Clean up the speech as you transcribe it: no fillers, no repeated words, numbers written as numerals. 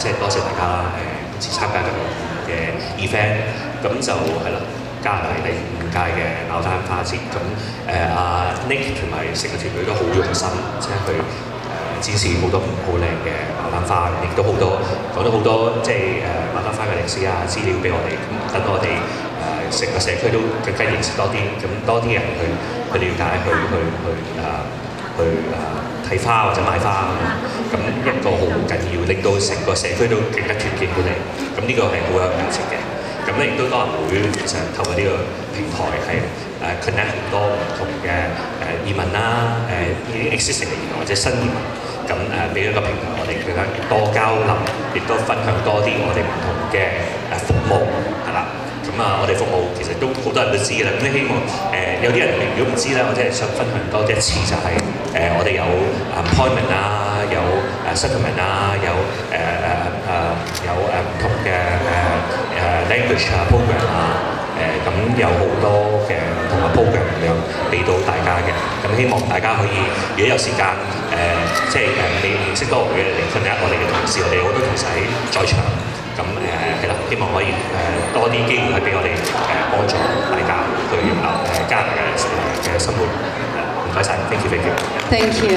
即係多謝大家啦，今次參加咁嘅 event，咁就係啦，加拿大第5屆嘅牡丹花節，咁阿 Nick 同埋成個團隊都好用心，即係去展示好多好靚嘅牡丹花，亦都好多講咗好多即係牡丹花嘅歷史啊資料俾我哋，咁等我哋成個社區都更加認識多啲，咁多啲人去了解，去睇花或者買花咁一個好緊要，令到成個社區都更加團結起嚟。咁呢個係好有價值嘅。咁咧亦都多人會其實透過呢個平台係connect 好多唔同嘅移民啦，已經 existing 嘅移民或者新移民。咁俾一個平台，我哋更加多交流，亦都分享多啲我哋唔同嘅服務係啦。咁我哋服務其實都好多人都知嘅啦。咁希望有啲人如果唔知咧，我真係想分享多一次，就係我哋有 appointment 啦，有settlement 啦，有唔同嘅language program 啊，咁有好多嘅唔同嘅 program 咁樣俾到大家嘅。咁希望大家可以如果有時間即係你認識多嘅嚟分享我哋嘅同事，我哋好多同事在場。咁係啦，希望可以多啲機會去俾我哋幫助大家去加拿大嘅生活。唔該晒 ，thank you，thank you。Thank you。